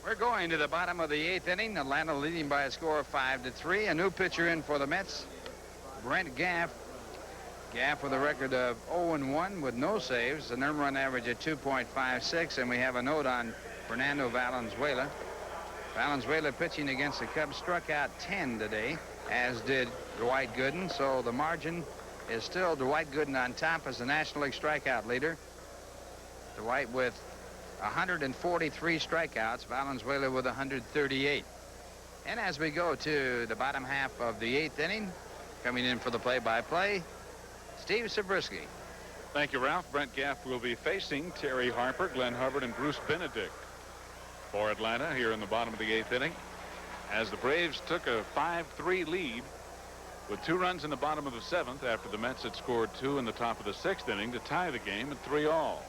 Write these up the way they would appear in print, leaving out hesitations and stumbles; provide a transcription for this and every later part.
We're going to the bottom of the 8th inning. Atlanta leading by a score of 5-3. A new pitcher in for the Mets, Brent Gaff. Gaff with a record of 0-1 with no saves, an earned run average of 2.56, and we have a note on Fernando Valenzuela. Valenzuela pitching against the Cubs struck out 10 today, as did Dwight Gooden. So the margin is still Dwight Gooden on top as the National League strikeout leader. Dwight with 143 strikeouts, Valenzuela with 138. And as we go to the bottom half of the 8th inning, coming in for the play-by-play, Steve Zabriski. Thank you, Ralph. Brent Gaff will be facing Terry Harper, Glenn Hubbard, and Bruce Benedict for Atlanta here in the bottom of the 8th inning, as the Braves took a 5-3 lead with 2 runs in the bottom of the 7th after the Mets had scored 2 in the top of the 6th inning to tie the game at 3-all.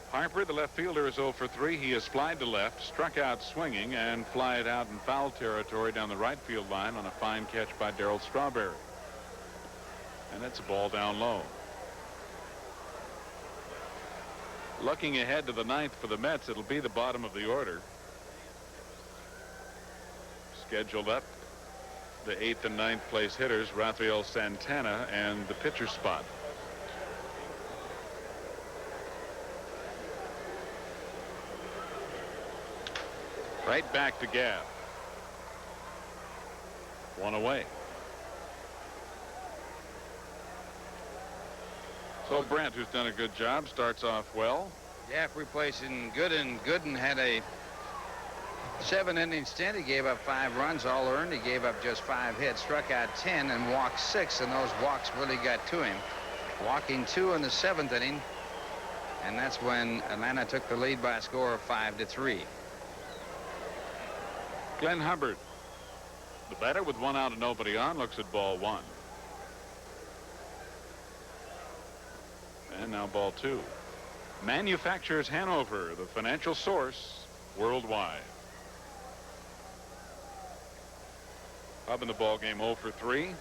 Harper, the left fielder, is 0 for 3. He has flied to left, struck out swinging, and flied out in foul territory down the right field line on a fine catch by Darryl Strawberry. And it's a ball down low. Looking ahead to the 9th for the Mets, it'll be the bottom of the order. Scheduled up, the 8th and 9th place hitters, Rafael Santana, and the pitcher spot. Right back to Gaff. 1 away. So Brent, who's done a good job, starts off well. Gaff replacing Gooden. Gooden had a 7-inning stint. He gave up 5 runs, all earned. He gave up just 5 hits, struck out 10, and walked 6, and those walks really got to him. Walking 2 in the 7th inning, and that's when Atlanta took the lead by a score of 5-3. Glenn Hubbard, the batter, with 1 out and nobody on, looks at ball 1. And now ball 2. Manufacturers Hanover, the financial source worldwide. Up in the ball game, 0 for 3.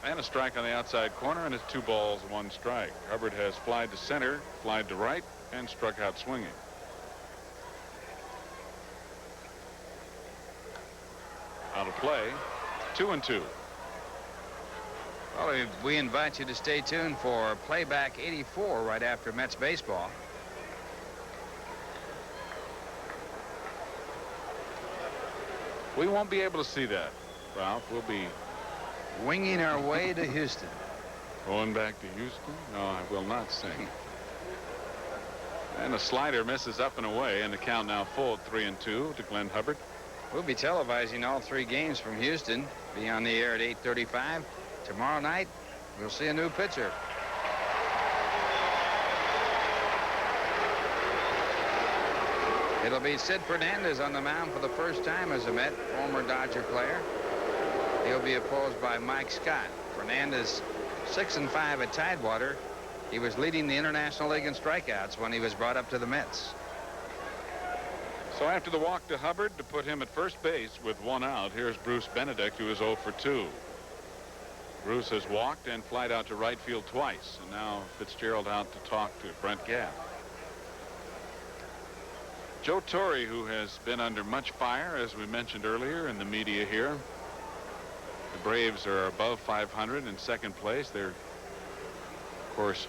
And a strike on the outside corner, and it's 2 balls, 1 strike. Hubbard has flied to center, flied to right, and struck out swinging. Out of play, 2-2. Well, we invite you to stay tuned for Playback 84 right after Mets baseball. We won't be able to see that, Ralph. We'll be winging our way to Houston. Going back to Houston? No, I will not sing. And a slider misses up and away, and the count now full at 3-2 to Glenn Hubbard. We'll be televising all 3 games from Houston. Be on the air at 8:35. Tomorrow night, we'll see a new pitcher. It'll be Sid Fernandez on the mound for the first time as a Met, former Dodger player. He'll be opposed by Mike Scott. Fernandez 6-5 at Tidewater. He was leading the International League in strikeouts when he was brought up to the Mets. So after the walk to Hubbard to put him at first base with 1 out, here's Bruce Benedict, who is 0 for 2. Bruce has walked and flied out to right field twice, and now Fitzgerald out to talk to Brent Gaff. Joe Torre, who has been under much fire, as we mentioned earlier, in the media here. The Braves are above 500 in second place. They're, of course,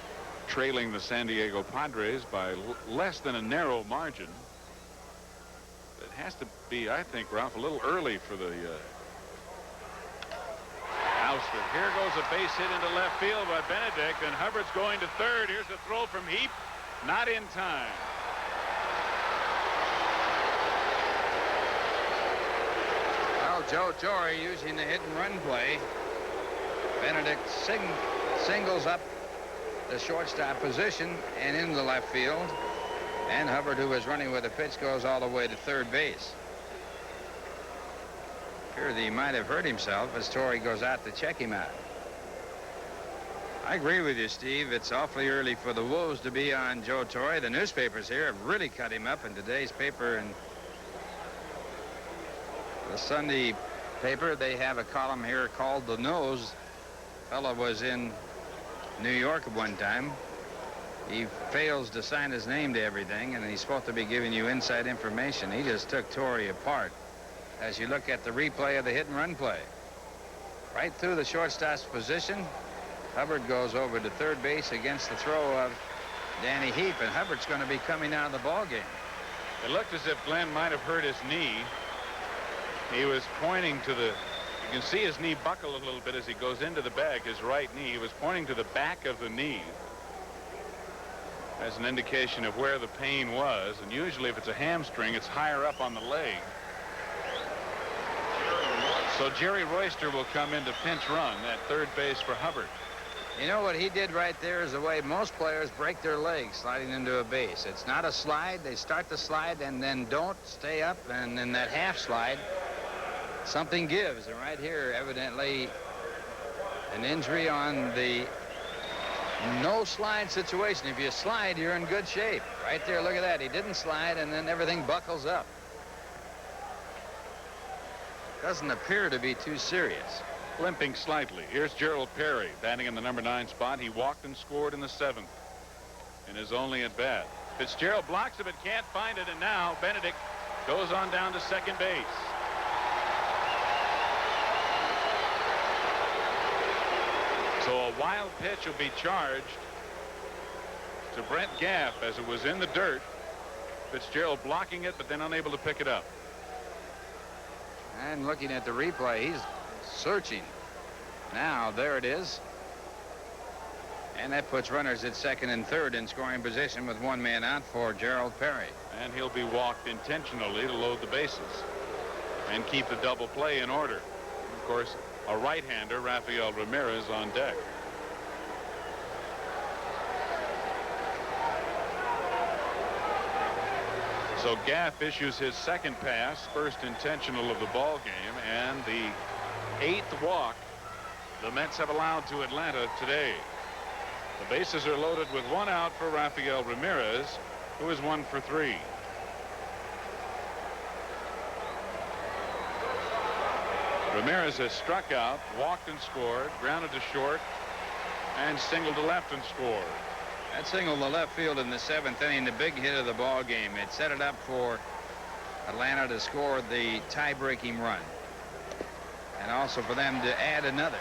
trailing the San Diego Padres by less than a narrow margin. It has to be, I think, Ralph, a little early for the ouster. Here goes a base hit into left field by Benedict, and Hubbard's going to third. Here's a throw from Heap. Not in time. Well, Joe Torre using the hit and run play. Benedict singles up the shortstop position and into the left field. And Hubbard, who was running with a pitch, goes all the way to third base. Appears that he might have hurt himself as Torre goes out to check him out. I agree with you, Steve. It's awfully early for the Wolves to be on Joe Torre. The newspapers here have really cut him up in today's paper. And the Sunday paper, they have a column here called The Nose. Fellow was in New York at one time. He fails to sign his name to everything, and he's supposed to be giving you inside information. He just took Torrey apart. As you look at the replay of the hit and run play, right through the shortstop's position, Hubbard goes over to third base against the throw of Danny Heap, and Hubbard's going to be coming out of the ball game. It looked as if Glenn might have hurt his knee. He was pointing to the, you can see his knee buckle a little bit as he goes into the bag, his right knee. He was pointing to the back of the knee as an indication of where the pain was, and usually if it's a hamstring, it's higher up on the leg. So Jerry Royster will come in to pinch run at third base for Hubbard. You know what he did right there is the way most players break their legs sliding into a base. It's not a slide. They start the slide and then don't stay up, and in that half slide, something gives. And right here, evidently, an injury on the no slide situation. If you slide, you're in good shape. Right there, look at that. He didn't slide, and then everything buckles up. Doesn't appear to be too serious. Limping slightly. Here's Gerald Perry batting in the number 9 spot. He walked and scored in the 7th in his only at bat. Fitzgerald blocks it but can't find it, and now Benedict goes on down to second base. So a wild pitch will be charged to Brent Gaff as it was in the dirt. Fitzgerald blocking it but then unable to pick it up. And looking at the replay, he's searching. Now there it is. And that puts runners at second and third in scoring position with one man out for Gerald Perry. And he'll be walked intentionally to load the bases and keep the double play in order. Of course, a right-hander, Rafael Ramirez, on deck. So Gaff issues his second pass, first intentional of the ball game, and the 8th walk the Mets have allowed to Atlanta today. The bases are loaded with one out for Rafael Ramirez, who is 1 for 3. Ramirez has struck out, walked and scored, grounded to short, and singled to left and scored. That single to left field in the 7th inning, the big hit of the ball game. It set it up for Atlanta to score the tie-breaking run, and also for them to add another.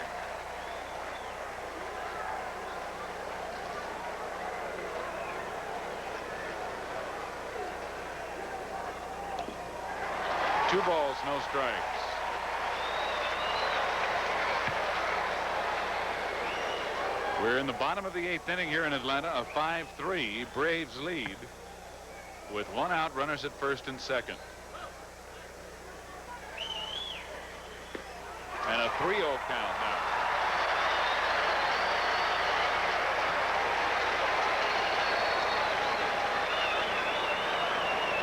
Two balls, no strikes. We're in the bottom of the 8th inning here in Atlanta. A 5-3 Braves lead with one out, runners at first and second. And a 3-0 count now.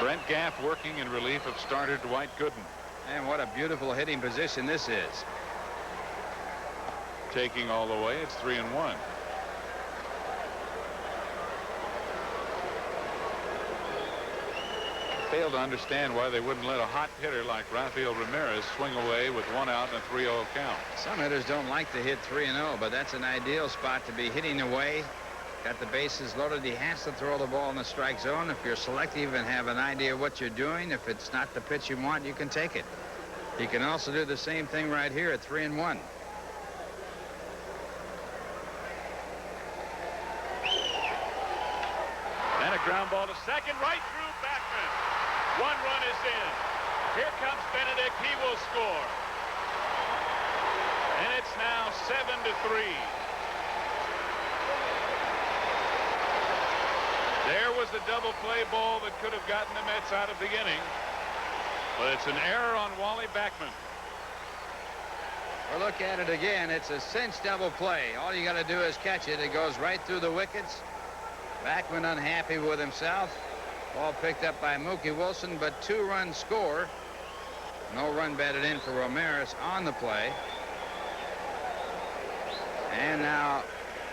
Brent Gaff working in relief of starter Dwight Gooden. And what a beautiful hitting position this is. Taking all the way, it's 3-1. Failed to understand why they wouldn't let a hot hitter like Rafael Ramirez swing away with one out and a 3-0 count. Some hitters don't like to hit 3-0, but that's an ideal spot to be hitting away. Got the bases loaded. He has to throw the ball in the strike zone. If you're selective and have an idea what you're doing, if it's not the pitch you want, you can take it. He can also do the same thing right here at 3-1. And a ground ball to second, right through Backman. One run is in. Here comes Benedict. He will score. And it's now 7-3. There was the double play ball that could have gotten the Mets out of the inning. But it's an error on Wally Backman. Well, look at it again. It's a cinch double play. All you got to do is catch it. It goes right through the wickets. Backman unhappy with himself. Ball picked up by Mookie Wilson, but 2-run score. No run batted in for Ramirez on the play. And now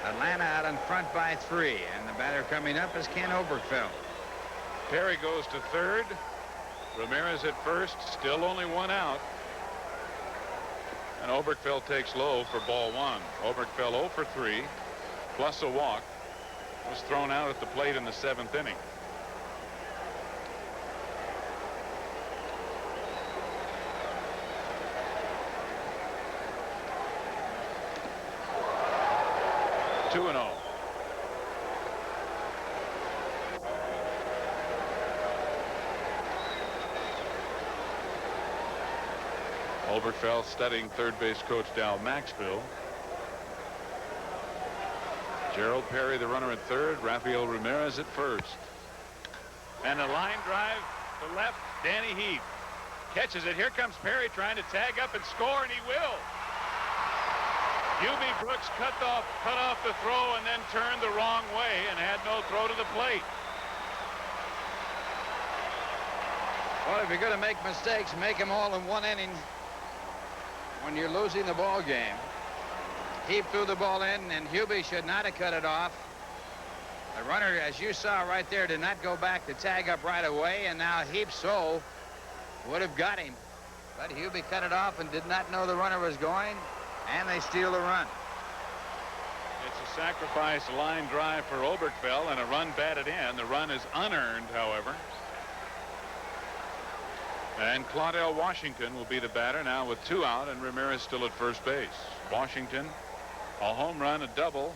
Atlanta out in front by 3. And the batter coming up is Ken Oberkfell. Perry goes to third. Ramirez at first, still only one out. And Oberkfell takes low for ball 1. Oberkfell 0 for 3, plus a walk. was thrown out at the plate in the 7th inning. Two and 0. Oberkfell studying third base coach Dal Maxfield. Gerald Perry, the runner at third. Rafael Ramirez at first. And a line drive to left. Danny Heath catches it. Here comes Perry trying to tag up and score, and he will. Hubie Brooks cut off the throw and then turned the wrong way and had no throw to the plate. Well, if you're going to make mistakes, make them all in one inning. When you're losing the ball game, Heath threw the ball in, and Hubie should not have cut it off. The runner, as you saw right there, did not go back to tag up right away, and now Heath so would have got him. But Hubie cut it off and did not know the runner was going, and they steal the run. It's a sacrifice line drive for Oberkfell and a run batted in. The run is unearned, however. And Claudell Washington will be the batter now with 2 out, and Ramirez still at first base. Washington, a home run, a double.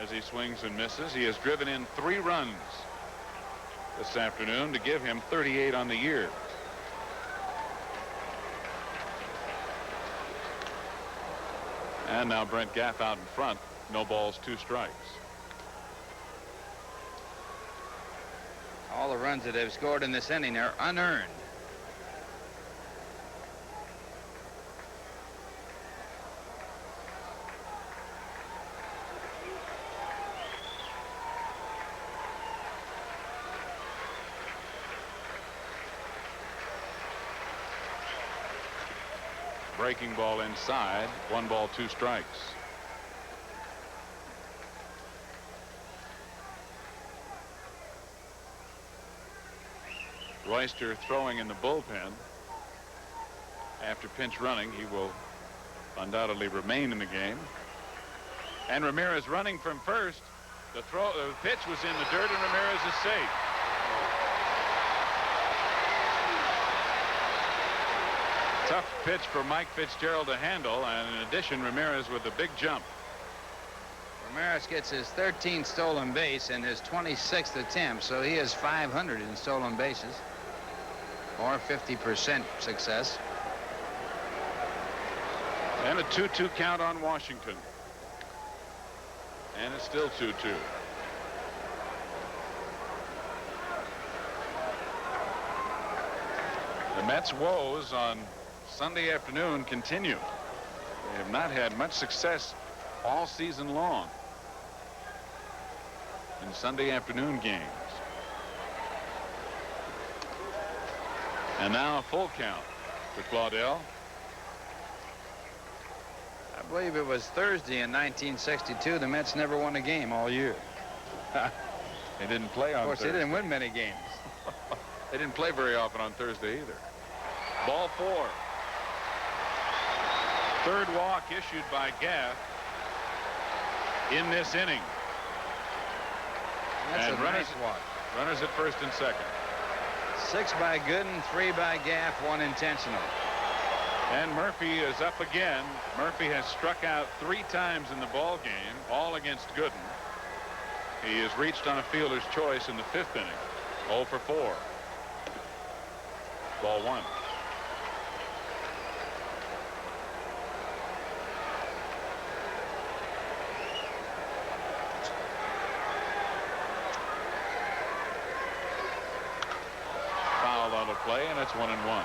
As he swings and misses, he has driven in 3 runs this afternoon to give him 38 on the year. And now Brent Gaff out in front. No balls, 2 strikes. All the runs that they've scored in this inning are unearned. Breaking ball inside. 1 ball, 2 strikes. Royster throwing in the bullpen. After pinch running, he will undoubtedly remain in the game. And Ramirez running from first. The pitch was in the dirt, and Ramirez is safe. Tough pitch for Mike Fitzgerald to handle, and in addition, Ramirez with a big jump. Ramirez gets his 13th stolen base and his 26th attempt, so he has 500 in stolen bases, or 50% success. And a 2-2 count on Washington. And it's still 2-2. The Mets' woes on Sunday afternoon continue. They have not had much success all season long in Sunday afternoon games. And now a full count for Claudell. I believe it was Thursday in 1962. The Mets never won a game all year. They didn't play on Thursday. Of course, they didn't win many games. They didn't play very often on Thursday either. Ball 4. Third walk issued by Gaff in this inning. That's and a runners, nice walk. Runners at first and second. 6 by Gooden, 3 by Gaff, 1 intentional. And Murphy is up again. Murphy has struck out 3 times in the ball game, all against Gooden. He has reached on a fielder's choice in the 5th inning. 0 for 4. Ball 1. Foul on the play, and it's 1-1.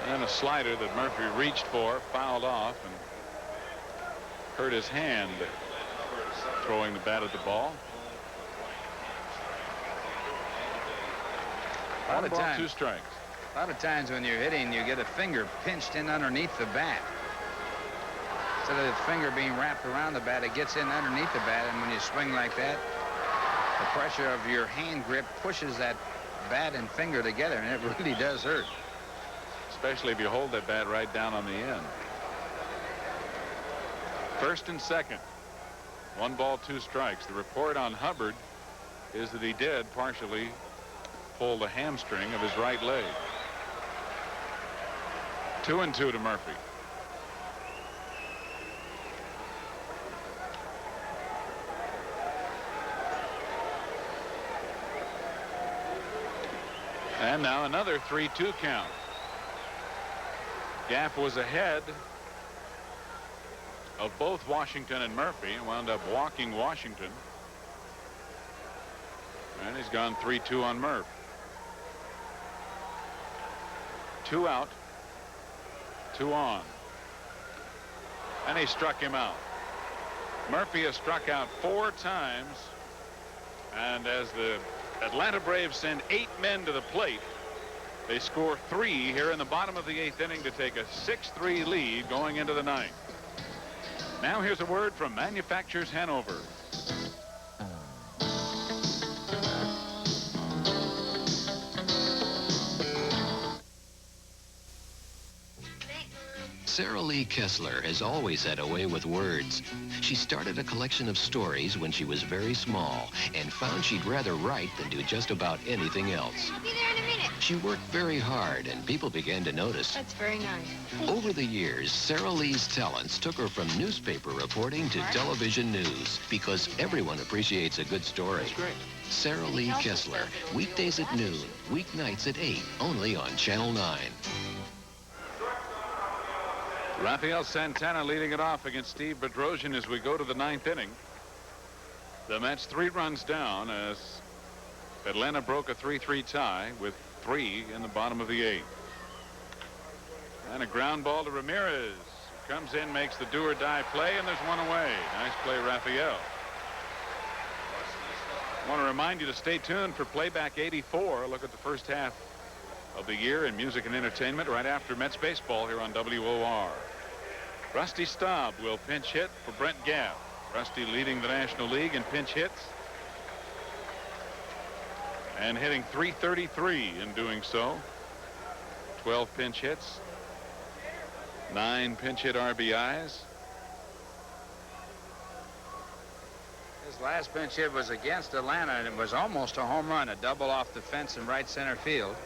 And a slider that Murphy reached for, fouled off, and hurt his hand throwing the bat at the ball. A lot of 1 ball, times, 2 strikes. A lot of times when you're hitting, you get a finger pinched in underneath the bat. instead of the finger being wrapped around the bat, it gets in underneath the bat, and when you swing like that, the pressure of your hand grip pushes that bat and finger together, and it really does hurt. Especially if you hold that bat right down on the end. First and second. 1 ball, 2 strikes. The report on Hubbard is that he did partially pull the hamstring of his right leg. 2-2 to Murphy. And now another 3-2 count. Gaff was ahead of both Washington and Murphy and wound up walking Washington. And he's gone 3-2 on Murph. 2 out, 2 on. And he struck him out. Murphy has struck out 4 times. And as the Atlanta Braves send 8 men to the plate, they score 3 here in the bottom of the 8th inning to take a 6-3 lead going into the 9th. Now here's a word from Manufacturers Hanover. Sarah Lee Kessler has always had a way with words. She started a collection of stories when she was very small and found she'd rather write than do just about anything else. I'll be there in a minute. She worked very hard and people began to notice. That's very nice. Over the years, Sarah Lee's talents took her from newspaper reporting to television news because everyone appreciates a good story. That's great. Sarah Lee Kessler, weekdays at noon, weeknights at 8, only on Channel 9. Rafael Santana leading it off against Steve Bedrosian as we go to the 9th inning. The Mets 3 runs down as Atlanta broke a 3-3 tie with 3 in the bottom of the 8th. And a ground ball to Ramirez. Comes in, makes the do-or-die play, and there's 1 away. Nice play, Rafael. I want to remind you to stay tuned for Playback 84. Look at the first half of the year in music and entertainment right after Mets baseball here on WOR. Rusty Staub will pinch hit for Brent Gaff. Rusty leading the National League in pinch hits and hitting .333 in doing so. 12 pinch hits, 9 pinch hit RBIs. His last pinch hit was against Atlanta, and it was almost a home run, a double off the fence in right center field.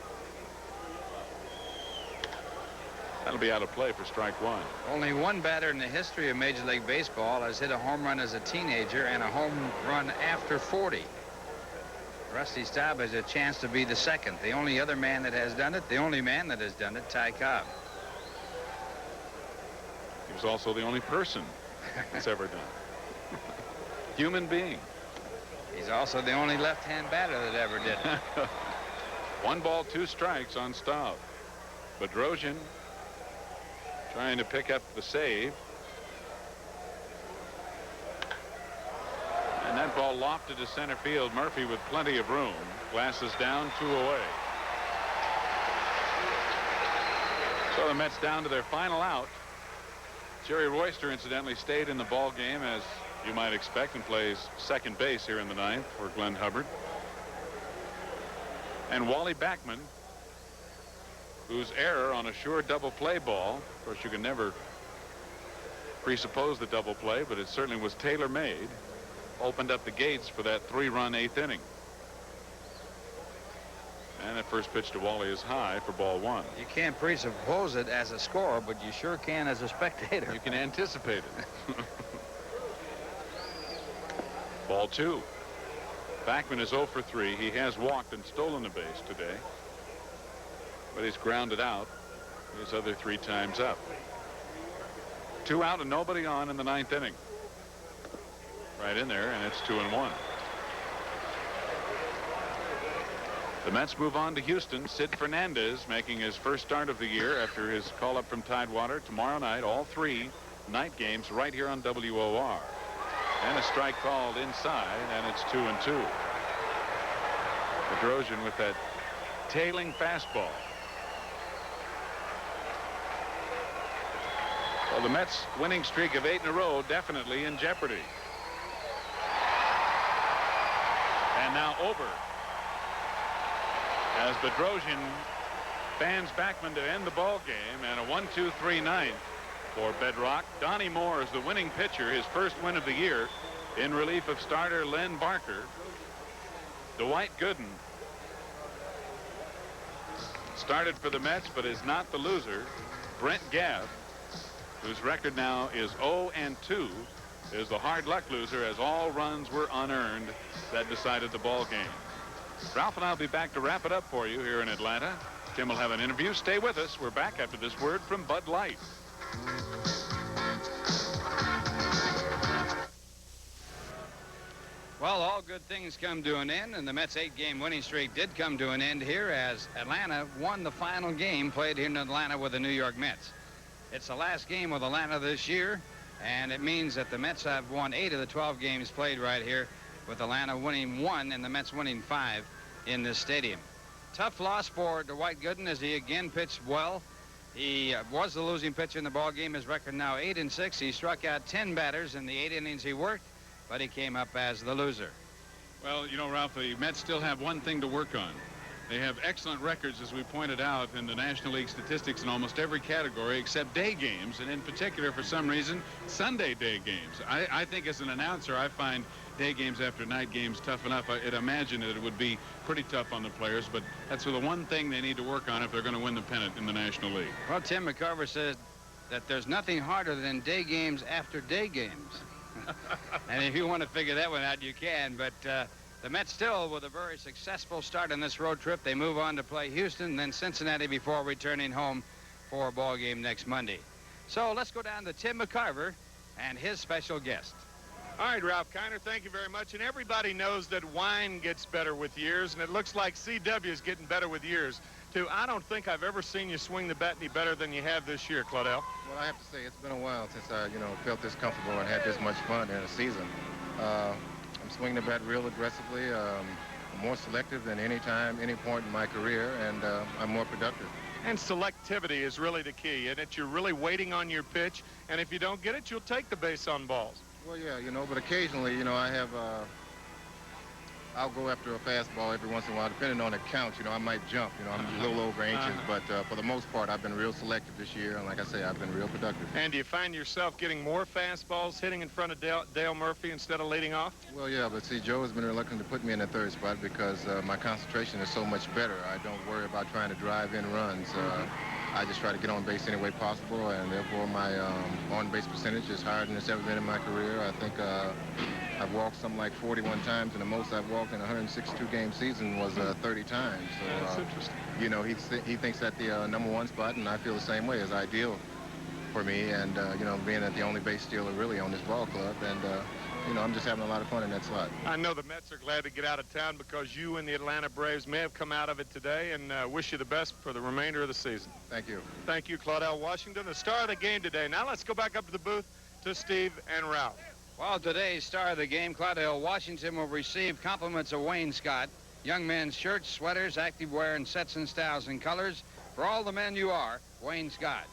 That'll be out of play for strike 1. Only one batter in the history of Major League Baseball has hit a home run as a teenager and a home run after 40. Rusty Staub has a chance to be the second. The only other man that has done it, the only man that has done it, Ty Cobb. He was also the only person that's ever done it. Human being. He's also the only left-hand batter that ever did it. 1 ball, 2 strikes on Staub. Bedrosian trying to pick up the save. And that ball lofted to center field. Murphy with plenty of room. Glasses down, 2 away. So the Mets down to their final out. Jerry Royster incidentally stayed in the ball game, as you might expect, and plays second base here in the 9th for Glenn Hubbard. And Wally Backman, whose error on a sure double play ball, of course you can never presuppose the double play, but it certainly was tailor-made, opened up the gates for that 3-run 8th inning. And that first pitch to Wally is high for ball 1. You can't presuppose it as a scorer, but you sure can as a spectator. You can anticipate it. Ball 2. Backman is 0 for 3. He has walked and stolen a base today, but he's grounded out his other 3 times up. 2 out and nobody on in the 9th inning. Right in there, and it's 2-1. The Mets move on to Houston. Sid Fernandez making his first start of the year after his call up from Tidewater tomorrow night. All 3 night games right here on WOR. And a strike called inside, and it's 2-2. Bedrosian with that tailing fastball. Well, the Mets' winning streak of 8 in a row definitely in jeopardy. And now over as Bedrosian fans Backman to end the ball game, and a 1-2-3 ninth for Bedrock. Donnie Moore is the winning pitcher, his first win of the year, in relief of starter Len Barker. Dwight Gooden started for the Mets but is not the loser. Brent Gaff, whose record now is 0-2, is the hard luck loser, as all runs were unearned that decided the ball game. Ralph and I'll be back to wrap it up for you here in Atlanta. Tim will have an interview. Stay with us. We're back after this word from Bud Light. Well, all good things come to an end, and the Mets' 8-game winning streak did come to an end here as Atlanta won the final game played here in Atlanta with the New York Mets. It's the last game with Atlanta this year, and it means that the Mets have won 8 of the 12 games played right here, with Atlanta winning 1 and the Mets winning 5 in this stadium. Tough loss for Dwight Gooden as he again pitched well. He was the losing pitcher in the ball game. His record now 8-6. He struck out 10 batters in the 8 innings he worked, but he came up as the loser. Well, you know, Ralph, the Mets still have one thing to work on. They have excellent records, as we pointed out, in the National League statistics in almost every category except day games, and in particular, for some reason, Sunday day games. I think as an announcer, I find day games after night games tough enough. I'd imagine that it would be pretty tough on the players, but that's the one thing they need to work on if they're going to win the pennant in the National League. Well, Tim McCarver said that there's nothing harder than day games after day games. And if you want to figure that one out, you can, but the Mets still with a very successful start on this road trip. They move on to play Houston, then Cincinnati before returning home for a ball game next Monday. So let's go down to Tim McCarver and his special guest. All right, Ralph Kiner, thank you very much. And everybody knows that wine gets better with years, and it looks like CW is getting better with years, too. I don't think I've ever seen you swing the bat any better than you have this year, Claudell. Well, I have to say it's been a while since I, felt this comfortable and had this much fun in a season. I'm swinging the bat real aggressively. I'm more selective than any time, any point in my career, and I'm more productive. And selectivity is really the key, and you're really waiting on your pitch, and if you don't get it, you'll take the base on balls. Well, yeah, but occasionally, I have, I'll go after a fastball every once in a while, depending on the count. I might jump. I'm a little over inches, but for the most part, I've been real selective this year, and like I say, I've been real productive. And do you find yourself getting more fastballs hitting in front of Dale Murphy instead of leading off? Well, yeah, but see, Joe has been reluctant to put me in the third spot because my concentration is so much better. I don't worry about trying to drive in runs. I just try to get on base any way possible, and therefore my on-base percentage is higher than it's ever been in my career. I think I've walked something like 41 times, and the most I've walked in a 162-game season was 30 times. So, that's interesting. He thinks that the #1 spot, and I feel the same way, is ideal for me. And, being that the only base stealer really on this ball club, and, I'm just having a lot of fun in that slot. I know the Mets are glad to get out of town because you and the Atlanta Braves may have come out of it today, and wish you the best for the remainder of the season. Thank you. Thank you, Claudell Washington, the star of the game today. Now let's go back up to the booth to Steve and Ralph. Well, today's star of the game, Claudell Washington, will receive compliments of Wayne Scott. Young men's shirts, sweaters, activewear, and sets and styles and colors. For all the men you are, Wayne Scott.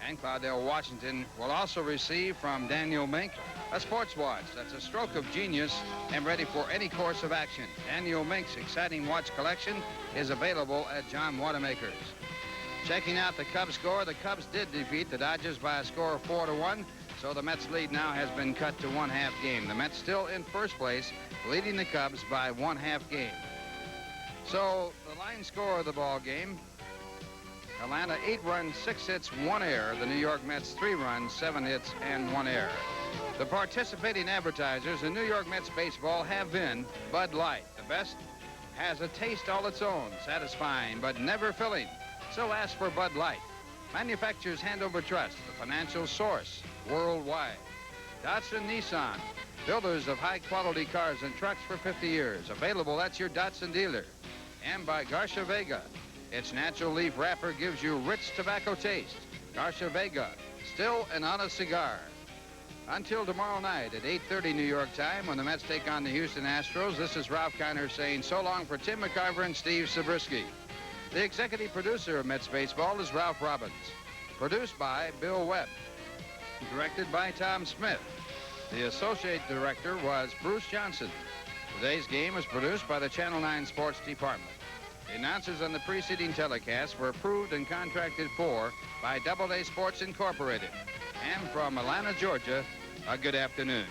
And Claudell Washington will also receive from Daniel Mink a sports watch that's a stroke of genius and ready for any course of action. Daniel Mink's exciting watch collection is available at John Wanamaker's. Checking out the Cubs score, the Cubs did defeat the Dodgers by a score of 4-1. So the Mets lead now has been cut to 1/2 game. The Mets still in first place, leading the Cubs by 1/2 game. So the line score of the ball game, Atlanta 8 runs, 6 hits, 1 error. The New York Mets 3 runs, 7 hits, and 1 error. The participating advertisers in New York Mets baseball have been Bud Light. The best has a taste all its own, satisfying but never filling. So ask for Bud Light. Manufacturers Handover Trust, the financial source worldwide. Datsun Nissan, builders of high-quality cars and trucks for 50 years. Available at your Datsun dealer. And by Garcia Vega. Its natural leaf wrapper gives you rich tobacco taste. Garcia Vega, still an honest cigar. Until tomorrow night at 8:30 New York time when the Mets take on the Houston Astros, this is Ralph Kiner saying so long for Tim McCarver and Steve Zabriski. The executive producer of Mets Baseball is Ralph Robbins. Produced by Bill Webb. Directed by Tom Smith. The associate director was Bruce Johnson. Today's game was produced by the Channel 9 Sports Department. The announcers on the preceding telecast were approved and contracted for by Doubleday Sports Incorporated. And from Atlanta, Georgia, a good afternoon.